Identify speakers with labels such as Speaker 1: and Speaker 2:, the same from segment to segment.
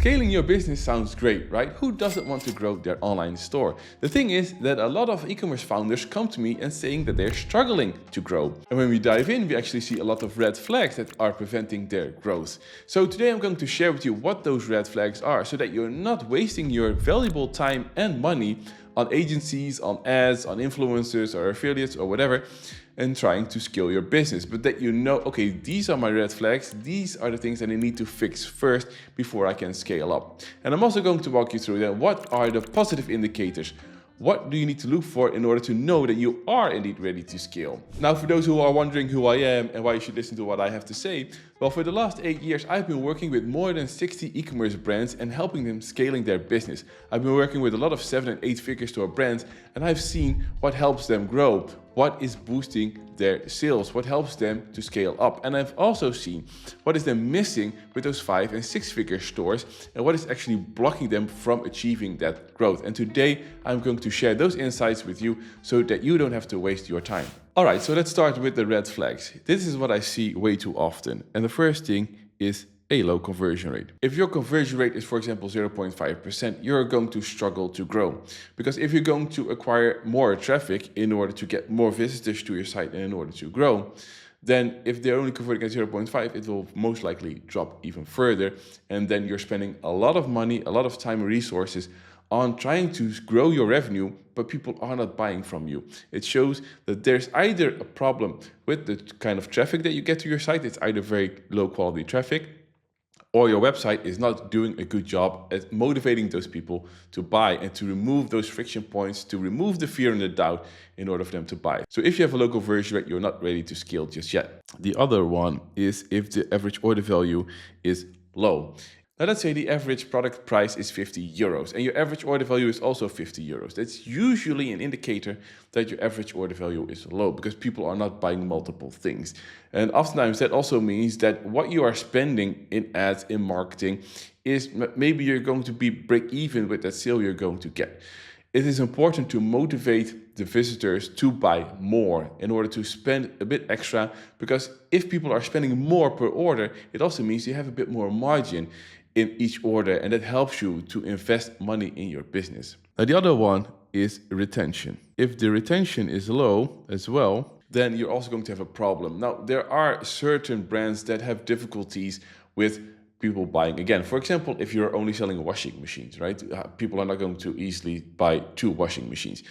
Speaker 1: Scaling your business sounds great, right? Who doesn't want to grow their online store? The thing is that a lot of e-commerce founders come to me and saying that they're struggling to grow. And when we dive in, we actually see a lot of red flags that are preventing their growth. So today I'm going to share with you what those red flags are so that you're not wasting your valuable time and money on agencies, on ads, on influencers or affiliates or whatever, and trying to scale your business. But that you know, okay, these are my red flags. These are the things that I need to fix first before I can scale up. And I'm also going to walk you through that. What are the positive indicators? What do you need to look for in order to know that you are indeed ready to scale? Now, for those who are wondering who I am and why you should listen to what I have to say, well, for the last 8 years, I've been working with more than 60 e-commerce brands and helping them scaling their business. I've been working with a lot of 7 and 8 figure store brands, and I've seen what helps them grow, what is boosting their sales, what helps them to scale up. And I've also seen what is them missing with those 5 and 6 figure stores and what is actually blocking them from achieving that growth. And today I'm going to share those insights with you so that you don't have to waste your time. All right, so let's start with the red flags. This is what I see way too often. And the first thing is a low conversion rate. If your conversion rate is, for example, 0.5%, you're going to struggle to grow. Because if you're going to acquire more traffic in order to get more visitors to your site and in order to grow, then if they're only converting at 0.5, it will most likely drop even further. And then you're spending a lot of money, a lot of time and resources on trying to grow your revenue, but people are not buying from you. It shows that there's either a problem with the kind of traffic that you get to your site, it's either very low quality traffic, or your website is not doing a good job at motivating those people to buy and to remove those friction points, to remove the fear and the doubt in order for them to buy. So if you have a low conversion rate, you're not ready to scale just yet. The other one is if the average order value is low. Now let's say the average product price is 50 euros and your average order value is also 50 euros. That's usually an indicator that your average order value is low because people are not buying multiple things. And oftentimes that also means that what you are spending in ads, in marketing, is maybe you're going to be break even with that sale you're going to get. It is important to motivate the visitors to buy more in order to spend a bit extra, because if people are spending more per order, it also means you have a bit more margin in each order, and that helps you to invest money in your business. Now, the other one is retention. If the retention is low as well, then you're also going to have a problem. Now, there are certain brands that have difficulties with people buying again. For example, if you're only selling washing machines, right? People are not going to easily buy 2 washing machines.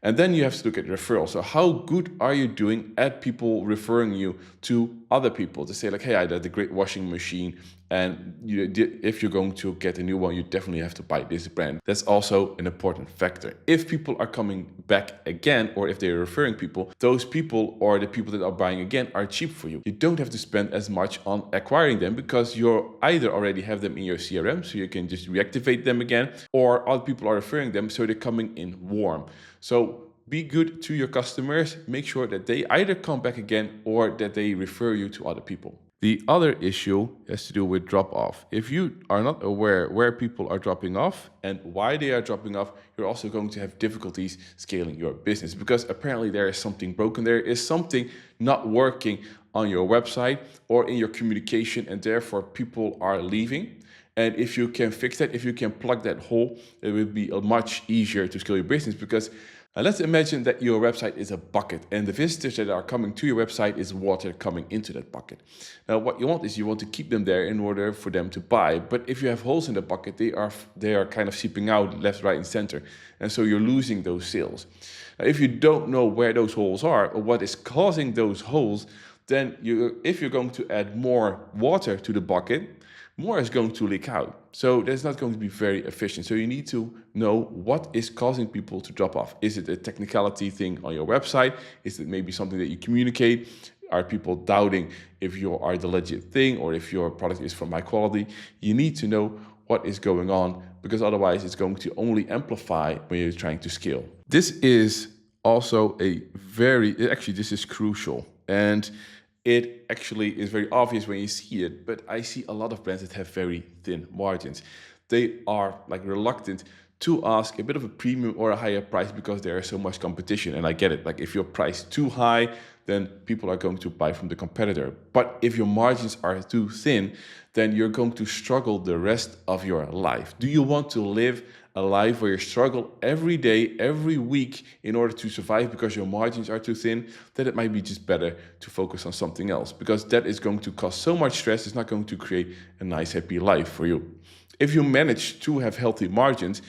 Speaker 1: And then you have to look at referrals. So how good are you doing at people referring you to other people to say like, hey, I had a great washing machine, and if you're going to get a new one, you definitely have to buy this brand. That's also an important factor. If people are coming back again, or if they're referring people, those people or the people that are buying again are cheap for you. You don't have to spend as much on acquiring them because you either already have them in your CRM, so you can just reactivate them again, or other people are referring them, so they're coming in warm. So be good to your customers, make sure that they either come back again or that they refer you to other people. The other issue has to do with drop off. If you are not aware where people are dropping off and why they are dropping off, you're also going to have difficulties scaling your business, because apparently there is something broken. There is something not working on your website or in your communication, and therefore people are leaving. And if you can fix that, if you can plug that hole, it will be much easier to scale your business. Because let's imagine that your website is a bucket and the visitors that are coming to your website is water coming into that bucket. Now, what you want is you want to keep them there in order for them to buy. But if you have holes in the bucket, they are kind of seeping out left, right, and center. And so you're losing those sales. Now, if you don't know where those holes are or what is causing those holes, then if you're going to add more water to the bucket, more is going to leak out. So that's not going to be very efficient. So you need to know what is causing people to drop off. Is it a technicality thing on your website? Is it maybe something that you communicate? Are people doubting if you are the legit thing or if your product is from high quality? You need to know what is going on, because otherwise it's going to only amplify when you're trying to scale. This is also this is crucial. And it actually is very obvious when you see it, but I see a lot of brands that have very thin margins. They are like reluctant to ask a bit of a premium or a higher price because there is so much competition. And I get it. Like if you're priced too high, then people are going to buy from the competitor. But if your margins are too thin, then you're going to struggle the rest of your life. Do you want to live a life where you struggle every day, every week in order to survive because your margins are too thin? Then it might be just better to focus on something else, because that is going to cause so much stress. It's not going to create a nice, happy life for you. If you manage to have healthy margins,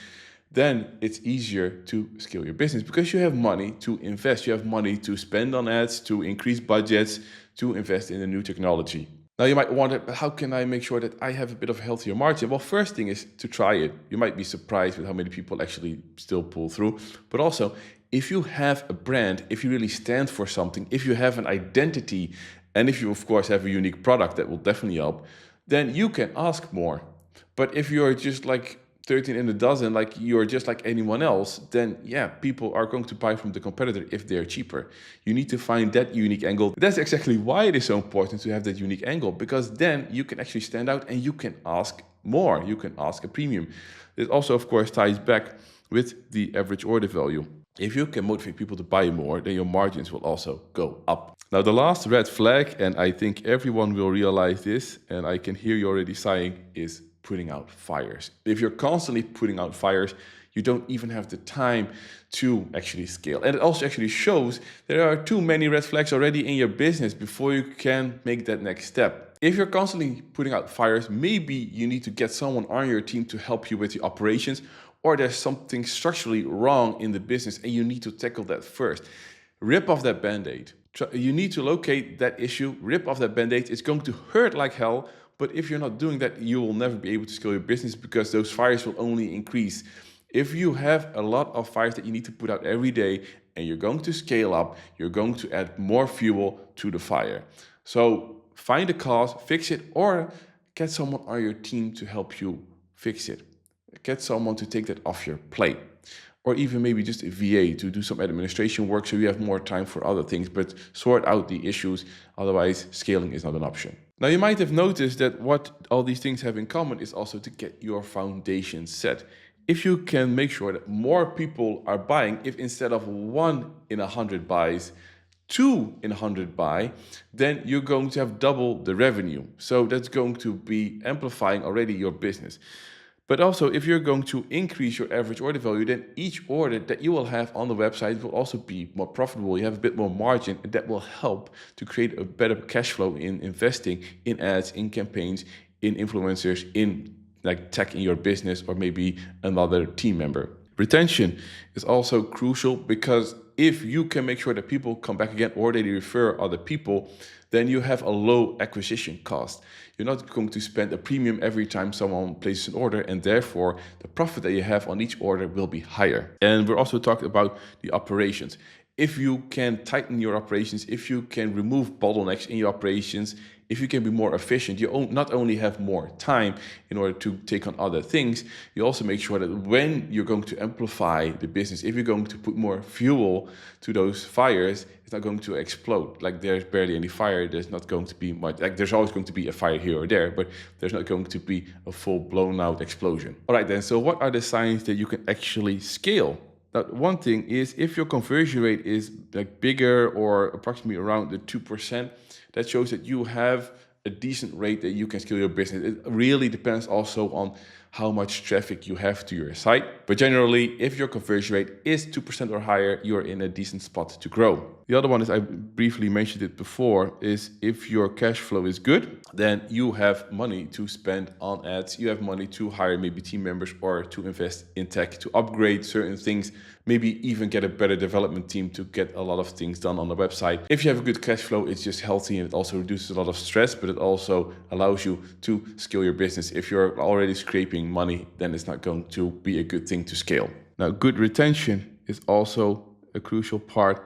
Speaker 1: then it's easier to scale your business because you have money to invest. You have money to spend on ads, to increase budgets, to invest in the new technology. Now you might wonder, but how can I make sure that I have a bit of a healthier margin? Well, first thing is to try it. You might be surprised with how many people actually still pull through. But also, if you have a brand, if you really stand for something, if you have an identity, and if you, of course, have a unique product, that will definitely help, then you can ask more. But if you're just like 13 in a dozen, like you're just like anyone else, then yeah, people are going to buy from the competitor if they're cheaper. You need to find that unique angle. That's exactly why it is so important to have that unique angle, because then you can actually stand out and you can ask more. You can ask a premium. This also, of course, ties back with the average order value. If you can motivate people to buy more, then your margins will also go up. Now, the last red flag, and I think everyone will realize this, and I can hear you already sighing, is putting out fires. If you're constantly putting out fires, you don't even have the time to actually scale. And it also actually shows there are too many red flags already in your business before you can make that next step. If you're constantly putting out fires, maybe you need to get someone on your team to help you with the operations, or there's something structurally wrong in the business and you need to tackle that first. Rip off that band-aid. You need to locate that issue, rip off that band-aid. It's going to hurt like hell, but if you're not doing that, you will never be able to scale your business because those fires will only increase. If you have a lot of fires that you need to put out every day and you're going to scale up, you're going to add more fuel to the fire. So find the cause, fix it, or get someone on your team to help you fix it. Get someone to take that off your plate. Or even maybe just a VA to do some administration work so you have more time for other things, but sort out the issues. Otherwise, scaling is not an option. Now, you might have noticed that what all these things have in common is also to get your foundation set. If you can make sure that more people are buying, if instead of 1 in 100 buys, 2 in 100 buy, then you're going to have double the revenue. So that's going to be amplifying already your business. But also, if you're going to increase your average order value, then each order that you will have on the website will also be more profitable. You have a bit more margin, and that will help to create a better cash flow in investing in ads, in campaigns, in influencers, in like tech in your business, or maybe another team member. Retention is also crucial because if you can make sure that people come back again or they refer other people, then you have a low acquisition cost. You're not going to spend a premium every time someone places an order, and therefore the profit that you have on each order will be higher. And we're also talking about the operations. If you can tighten your operations, if you can remove bottlenecks in your operations, if you can be more efficient, you not only have more time in order to take on other things, you also make sure that when you're going to amplify the business, if you're going to put more fuel to those fires, it's not going to explode. Like there's barely any fire, there's not going to be much, like there's always going to be a fire here or there, but there's not going to be a full blown out explosion. All right then, so what are the signs that you can actually scale? Now, one thing is if your conversion rate is like bigger or approximately around the 2%, that shows that you have a decent rate that you can scale your business. It really depends also on how much traffic you have to your site. But generally, if your conversion rate is 2% or higher, you're in a decent spot to grow. The other one is, I briefly mentioned it before, is if your cash flow is good, then you have money to spend on ads. You have money to hire maybe team members or to invest in tech, to upgrade certain things, maybe even get a better development team to get a lot of things done on the website. If you have a good cash flow, it's just healthy and it also reduces a lot of stress, but it also allows you to scale your business. If you're already scraping money, then it's not going to be a good thing to scale. Now, good retention is also a crucial part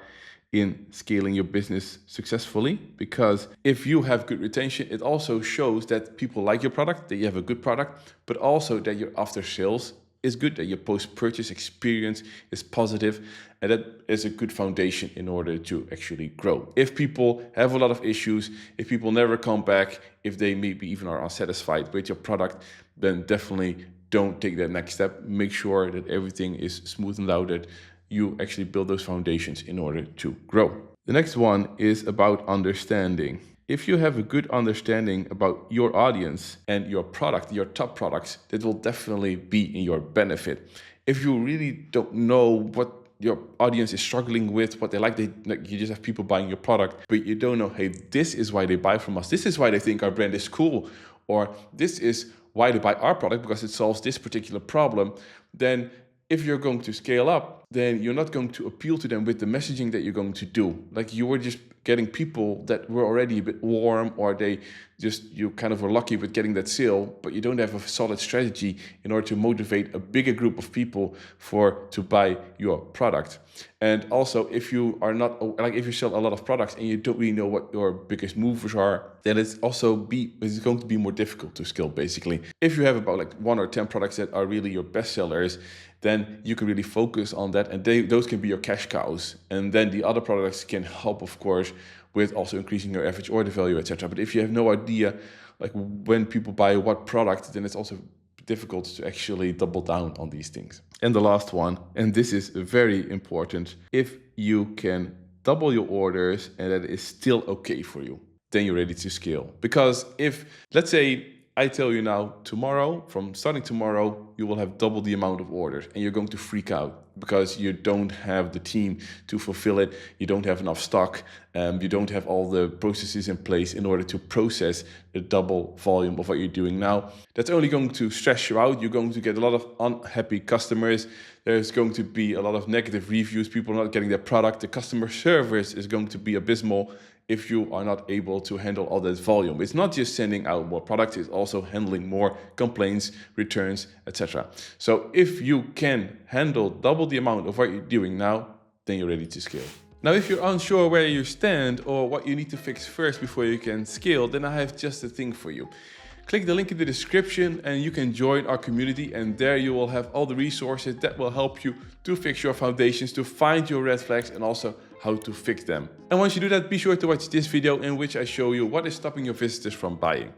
Speaker 1: in scaling your business successfully, because if you have good retention, it also shows that people like your product, that you have a good product, but also that your after sales is good, that your post-purchase experience is positive, and that is a good foundation in order to actually grow. If people have a lot of issues, if people never come back, if they maybe even are unsatisfied with your product, then definitely don't take that next step. Make sure that everything is smoothened out, that you actually build those foundations in order to grow. The next one is about understanding. If you have a good understanding about your audience and your product, your top products, that will definitely be in your benefit. If you really don't know what your audience is struggling with, what they like, you just have people buying your product, but you don't know, hey, this is why they buy from us. This is why they think our brand is cool, or this is why they buy our product because it solves this particular problem. Then if you're going to scale up, then you're not going to appeal to them with the messaging that you're going to do. Like you were just getting people that were already a bit warm, or you kind of were lucky with getting that sale, but you don't have a solid strategy in order to motivate a bigger group of people to buy your product. And also, if you are not, like if you sell a lot of products and you don't really know what your biggest movers are, then it's going to be more difficult to scale basically. If you have about like 1 or 10 products that are really your best sellers, then you can really focus on that, and those can be your cash cows. And then the other products can help, of course, with also increasing your average order value, etc. But if you have no idea like when people buy what product, then it's also difficult to actually double down on these things. And the last one, and this is very important, if you can double your orders and that is still okay for you, then you're ready to scale. Because if, let's say, I tell you now, starting tomorrow, you will have double the amount of orders and you're going to freak out because you don't have the team to fulfill it. You don't have enough stock. You don't have all the processes in place in order to process the double volume of what you're doing now. That's only going to stress you out. You're going to get a lot of unhappy customers. There's going to be a lot of negative reviews. People not getting their product. The customer service is going to be abysmal if you are not able to handle all that volume. It's not just sending out more products, it's also handling more complaints, returns, etc. So if you can handle double the amount of what you're doing now, then you're ready to scale. Now, if you're unsure where you stand or what you need to fix first before you can scale, then I have just the thing for you. Click the link in the description and you can join our community, and there you will have all the resources that will help you to fix your foundations, to find your red flags, and also how to fix them. And once you do that, be sure to watch this video in which I show you what is stopping your visitors from buying.